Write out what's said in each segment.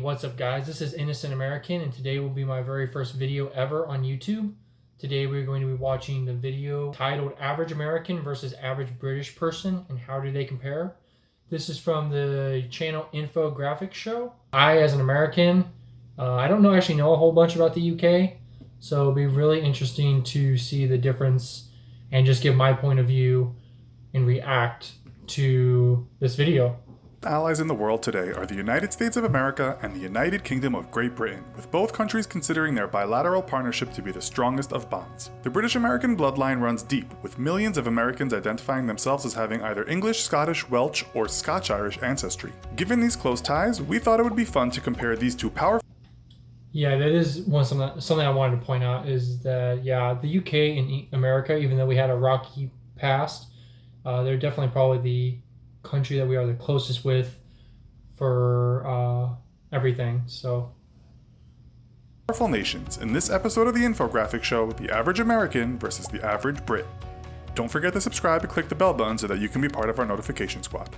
What's up guys, this is Innocent American and today will be my very first video ever on YouTube. Today we're going to be watching the video titled Average American versus Average British Person and How Do They Compare. This is from the channel Infographics Show. I, as an American, I don't actually know a whole bunch about the UK, so it'll be really interesting to see the difference and just give my point of view and react to this video. Allies in the world today are the United States of America and the United Kingdom of Great Britain, with both countries considering their bilateral partnership to be the strongest of bonds. The British-American bloodline runs deep, with millions of Americans identifying themselves as having either English, Scottish, Welsh, or Scotch-Irish ancestry. Given these close ties, we thought it would be fun to compare these two powerful... Yeah, that is something I wanted to point out is that, the UK and America, even though we had a rocky past, they're definitely probably the country that we are the closest with for everything. So powerful nations in this episode of the Infographics Show, the average American versus the average Brit. Don't forget to subscribe and click the bell button so that you can be part of our notification squad.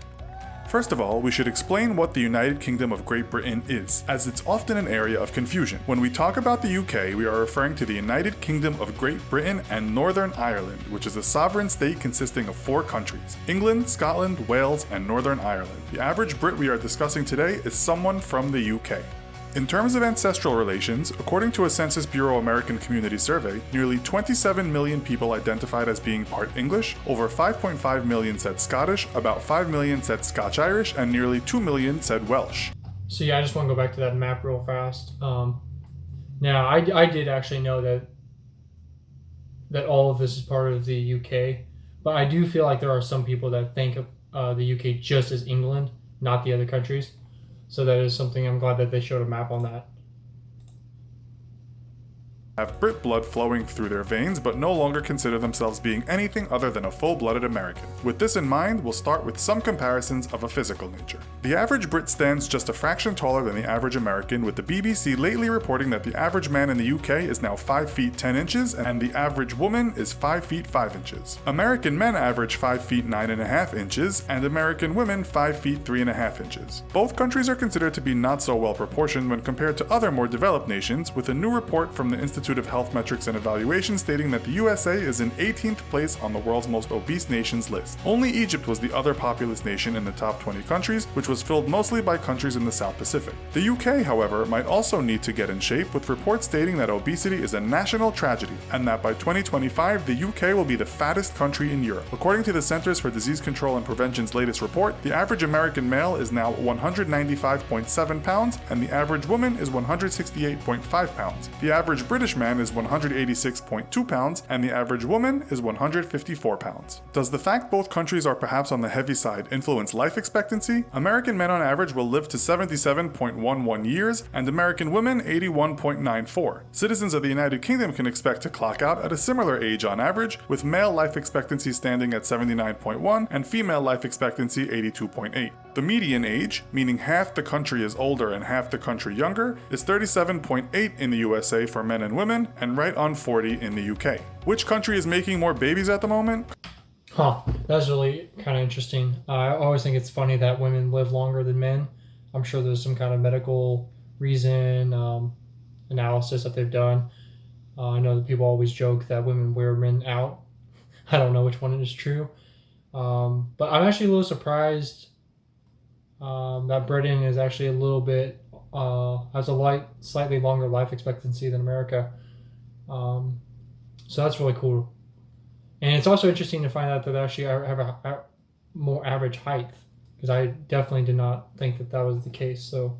First of all, we should explain what the United Kingdom of Great Britain is, as it's often an area of confusion. When we talk about the UK, we are referring to the United Kingdom of Great Britain and Northern Ireland, which is a sovereign state consisting of 4 countries: England, Scotland, Wales, and Northern Ireland. The average Brit we are discussing today is someone from the UK. In terms of ancestral relations, according to a Census Bureau American Community Survey, nearly 27 million people identified as being part English, over 5.5 million said Scottish, about 5 million said Scotch-Irish, and nearly 2 million said Welsh. So I just want to go back to that map real fast. Now, I did actually know that all of this is part of the UK, but I do feel like there are some people that think of the UK just as England, not the other countries. So that is something I'm glad that they showed a map on that. Have Brit blood flowing through their veins, but no longer consider themselves being anything other than a full-blooded American. With this in mind, we'll start with some comparisons of a physical nature. The average Brit stands just a fraction taller than the average American, with the BBC lately reporting that the average man in the UK is now 5 feet 10 inches and the average woman is 5 feet 5 inches. American men average 5 feet 9.5 inches and American women 5 feet 3.5 inches. Both countries are considered to be not so well proportioned when compared to other more developed nations, with a new report from the Institute of Health Metrics and Evaluation stating that the USA is in 18th place on the world's most obese nations list. Only Egypt was the other populous nation in the top 20 countries, which was filled mostly by countries in the South Pacific. The UK, however, might also need to get in shape, with reports stating that obesity is a national tragedy, and that by 2025 the UK will be the fattest country in Europe. According to the Centers for Disease Control and Prevention's latest report, the average American male is now 195.7 pounds, and the average woman is 168.5 pounds. The average British man is 186.2 pounds, and the average woman is 154 pounds. Does the fact both countries are perhaps on the heavy side influence life expectancy? American men on average will live to 77.11 years, and American women 81.94. Citizens of the United Kingdom can expect to clock out at a similar age on average, with male life expectancy standing at 79.1 and female life expectancy 82.8. The median age, meaning half the country is older and half the country younger, is 37.8 in the USA for men and women, and right on 40 in the UK. Which country is making more babies at the moment? That's really kind of interesting. I always think it's funny that women live longer than men. I'm sure there's some kind of medical reason, analysis that they've done. I know that people always joke that women wear men out. I don't know which one is true. But I'm actually a little surprised that Britain is actually a little bit, has a slightly longer life expectancy than America. So that's really cool. And it's also interesting to find out that they actually have a more average height, because I definitely did not think that was the case. So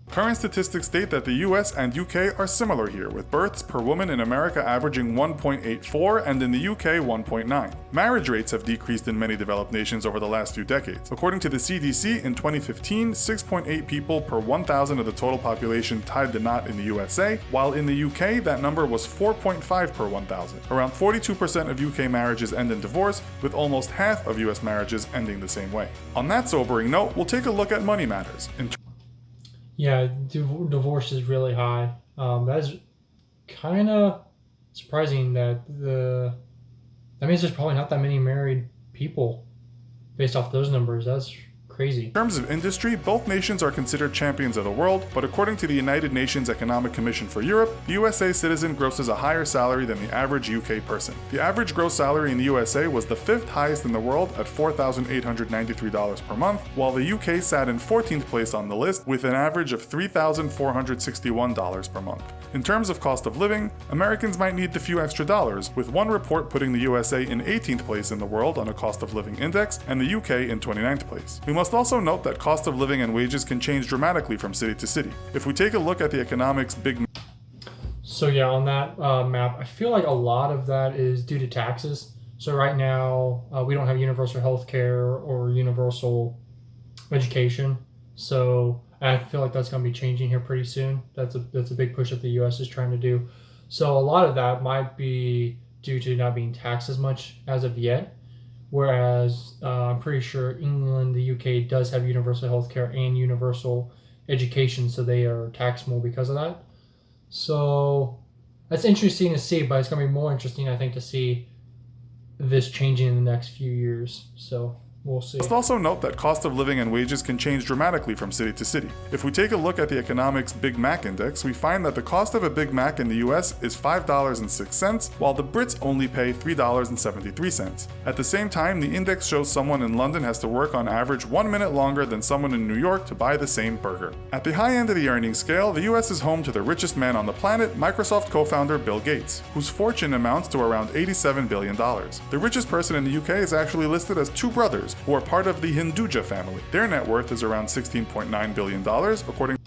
Current statistics state that the US and UK are similar here, with births per woman in America averaging 1.84 and in the UK 1.9. Marriage rates have decreased in many developed nations over the last few decades. According to the CDC, in 2015, 6.8 people per 1,000 of the total population tied the knot in the USA, while in the UK that number was 4.5 per 1,000. Around 42% of UK marriages end in divorce, with almost half of US marriages ending the same way. On that sobering note, we'll take a look at money matters. yeah, divorce is really high. That is kind of surprising that means there's probably not that many married people based off those numbers. That's Crazy. In terms of industry, both nations are considered champions of the world, but according to the United Nations Economic Commission for Europe, the USA citizen grosses a higher salary than the average UK person. The average gross salary in the USA was the 5th highest in the world at $4,893 per month, while the UK sat in 14th place on the list with an average of $3,461 per month. In terms of cost of living, Americans might need the few extra dollars, with one report putting the USA in 18th place in the world on a cost of living index and the UK in 29th place. We must also note that cost of living and wages can change dramatically from city to city. If we take a look at the economics big So yeah, on that map, I feel like a lot of that is due to taxes. So right now, we don't have universal health care or universal education. So I feel like that's going to be changing here pretty soon. That's a big push that the U.S. is trying to do. So a lot of that might be due to not being taxed as much as of yet. Whereas I'm pretty sure England, the UK does have universal health care and universal education, so they are taxed more because of that. So that's interesting to see, but it's going to be more interesting, I think, to see this changing in the next few years. So we'll see. Let's also note that cost of living and wages can change dramatically from city to city. If we take a look at the economics Big Mac Index, we find that the cost of a Big Mac in the US is $5.06, while the Brits only pay $3.73. At the same time, the index shows someone in London has to work on average 1 minute longer than someone in New York to buy the same burger. At the high end of the earnings scale, the US is home to the richest man on the planet, Microsoft co-founder Bill Gates, whose fortune amounts to around $87 billion. The richest person in the UK is actually listed as two brothers, who are part of the Hinduja family. Their net worth is around $16.9 billion, according.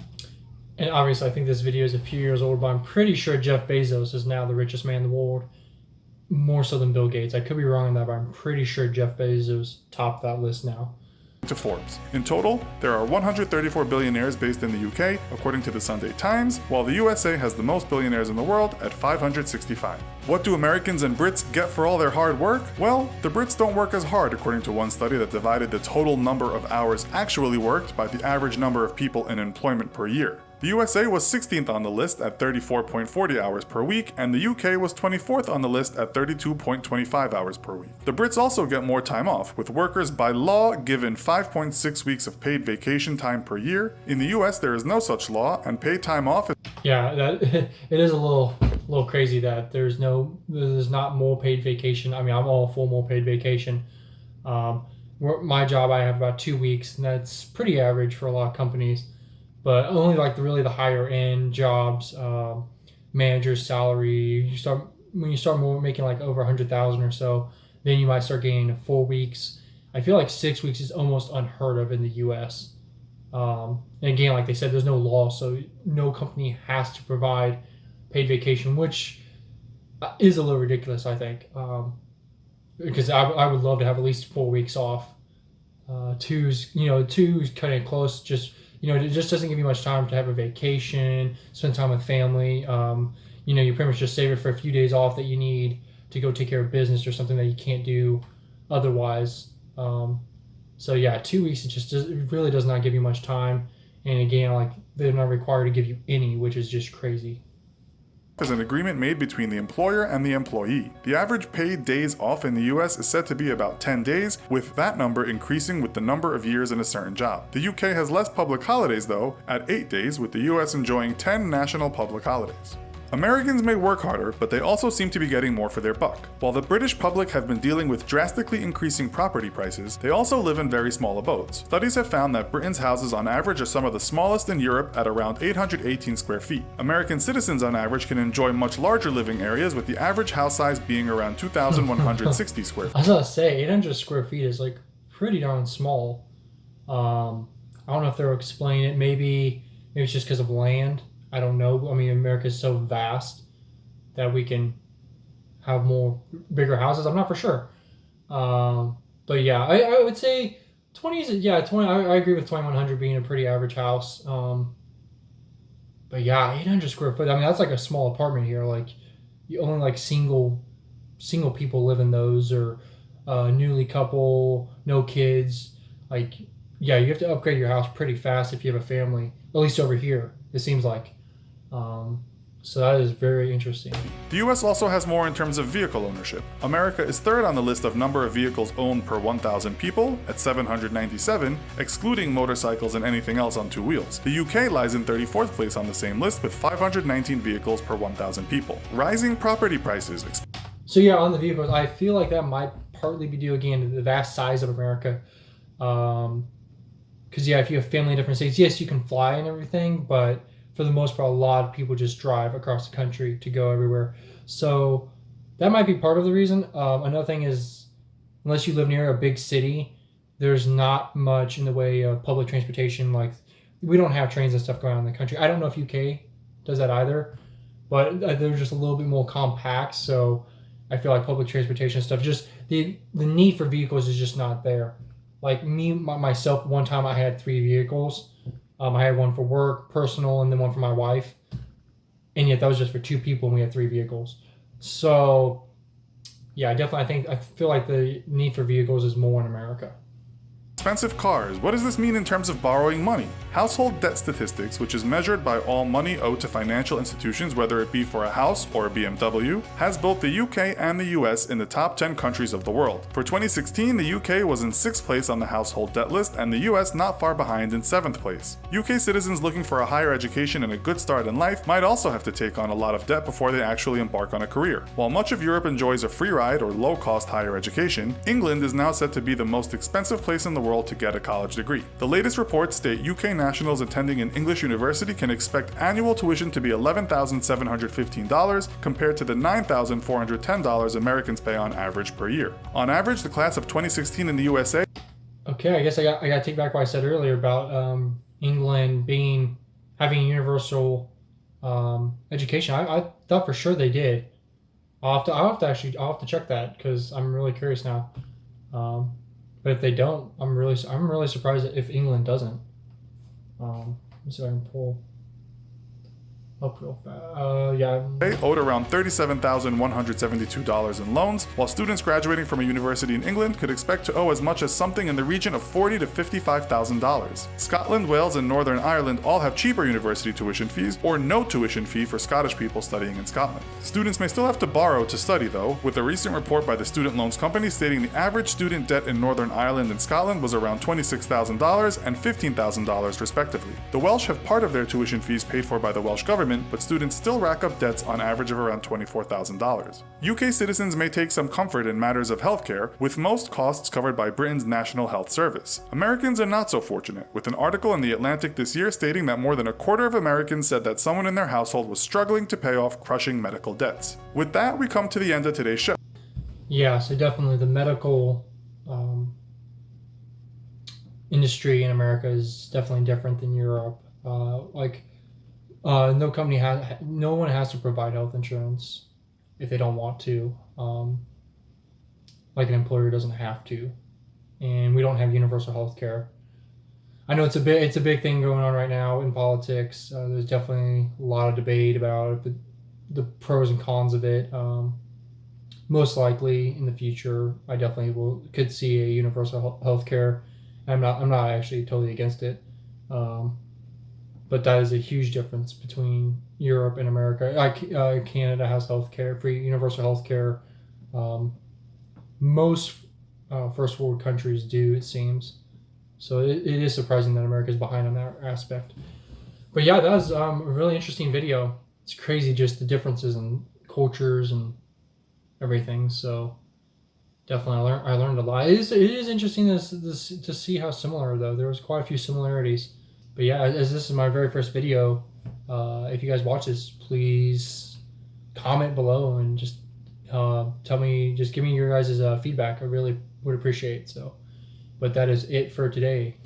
And obviously, I think this video is a few years old, but I'm pretty sure Jeff Bezos is now the richest man in the world, more so than Bill Gates. I could be wrong on that, but I'm pretty sure Jeff Bezos topped that list now. To Forbes. In total, there are 134 billionaires based in the UK, according to the Sunday Times, while the USA has the most billionaires in the world at 565. What do Americans and Brits get for all their hard work? Well, the Brits don't work as hard, according to one study that divided the total number of hours actually worked by the average number of people in employment per year. The USA was 16th on the list at 34.40 hours per week, and the UK was 24th on the list at 32.25 hours per week. The Brits also get more time off, with workers by law given 5.6 weeks of paid vacation time per year. In the US, there is no such law, and paid time off is. Yeah, that it is a little crazy that there's not more paid vacation. I mean, I'm all for more paid vacation. My job, I have about 2 weeks, and that's pretty average for a lot of companies. But only like the higher end jobs, manager's salary. When you start making like over 100,000 or so, then you might start getting 4 weeks. I feel like 6 weeks is almost unheard of in the U.S. And again, like they said, there's no law, so no company has to provide paid vacation, which is a little ridiculous, I think. Because I would love to have at least 4 weeks off. Two's kind of close, just. It just doesn't give you much time to have a vacation, spend time with family. You pretty much just save it for a few days off that you need to go take care of business or something that you can't do otherwise. So yeah, 2 weeks, it really does not give you much time. And again, like they're not required to give you any, which is just crazy. Is an agreement made between the employer and the employee. The average paid days off in the US is said to be about 10 days, with that number increasing with the number of years in a certain job. The UK has less public holidays though, at 8 days, with the US enjoying 10 national public holidays. Americans may work harder, but they also seem to be getting more for their buck. While the British public have been dealing with drastically increasing property prices, they also live in very small abodes. Studies have found that Britain's houses on average are some of the smallest in Europe at around 818 square feet. American citizens on average can enjoy much larger living areas, with the average house size being around 2,160 square feet. I was gonna say 800 square feet is like pretty darn small. I don't know if they'll explain it. Maybe it's just because of land. I don't know. I mean, America is so vast that we can have bigger houses. I'm not for sure. But yeah, I would say 20 is, 20. I agree with 2,100 being a pretty average house. But yeah, 800 square foot. I mean, that's like a small apartment here. Like you only like single people live in those, or newly couple, no kids. Like, yeah, you have to upgrade your house pretty fast if you have a family, at least over here, it seems like. So that is very interesting. The US also has more in terms of vehicle ownership. America is third on the list of number of vehicles owned per 1,000 people at 797, excluding motorcycles and anything else on two wheels. The UK lies in 34th place on the same list with 519 vehicles per 1,000 people. Rising property prices. So yeah, on the vehicles, I feel like that might partly be due again to the vast size of America. Because yeah, if you have family in different states, yes, you can fly and everything, but for the most part, a lot of people just drive across the country to go everywhere. So that might be part of the reason. Another thing is, unless you live near a big city, there's not much in the way of public transportation. Like, we don't have trains and stuff going on in the country. I don't know if UK does that either, but they're just a little bit more compact. So I feel like public transportation stuff, just the need for vehicles is just not there. Like myself, one time I had 3 vehicles. I had one for work, personal, and then one for my wife. And yet that was just for 2 people, and we had 3 vehicles. So, yeah, I feel like the need for vehicles is more in America. Expensive cars. What does this mean in terms of borrowing money? Household debt statistics, which is measured by all money owed to financial institutions, whether it be for a house or a BMW, has both the UK and the US in the top 10 countries of the world. For 2016, the UK was in 6th place on the household debt list, and the US not far behind in 7th place. UK citizens looking for a higher education and a good start in life might also have to take on a lot of debt before they actually embark on a career. While much of Europe enjoys a free ride or low-cost higher education, England is now said to be the most expensive place in the world to get a college degree. The latest reports state UK nationals attending an English university can expect annual tuition to be $11,715 compared to the $9,410 Americans pay on average per year. On average, the class of 2016 in the USA. Okay, I guess I got to take back what I said earlier about England having a universal education. I thought for sure they did. I'll have to check that because I'm really curious now. But if they don't, I'm really surprised if England doesn't. Let me see if I can pull up real fast. They owed around $37,172 in loans, while students graduating from a university in England could expect to owe as much as something in the region of $40,000 to $55,000. Scotland, Wales, and Northern Ireland all have cheaper university tuition fees, or no tuition fee for Scottish people studying in Scotland. Students may still have to borrow to study though, with a recent report by the Student Loans Company stating the average student debt in Northern Ireland and Scotland was around $26,000 and $15,000 respectively. The Welsh have part of their tuition fees paid for by the Welsh government, but students still rack up debts on average of around $24,000. UK citizens may take some comfort in matters of healthcare, with most costs covered by Britain's National Health Service. Americans are not so fortunate, with an article in The Atlantic this year stating that more than a quarter of Americans said that someone in their household was struggling to pay off crushing medical debts. With that, we come to the end of today's show. Yeah, so definitely the medical industry in America is definitely different than Europe. No one has to provide health insurance if they don't want to. Like an employer doesn't have to, and we don't have universal health care. I know it's a big thing going on right now in politics. There's definitely a lot of debate about the pros and cons of it. Most likely in the future, I definitely could see a universal health care. I'm not actually totally against it. But that is a huge difference between Europe and America. Canada has healthcare, free universal healthcare. Most first world countries do, it seems. So it is surprising that America is behind on that aspect. But yeah, that was a really interesting video. It's crazy just the differences in cultures and everything. So definitely I learned a lot. It is interesting to see how similar, though. There was quite a few similarities. But yeah, as this is my very first video, if you guys watch this, please comment below and just give me your guys' feedback. I really would appreciate it. So, but that is it for today.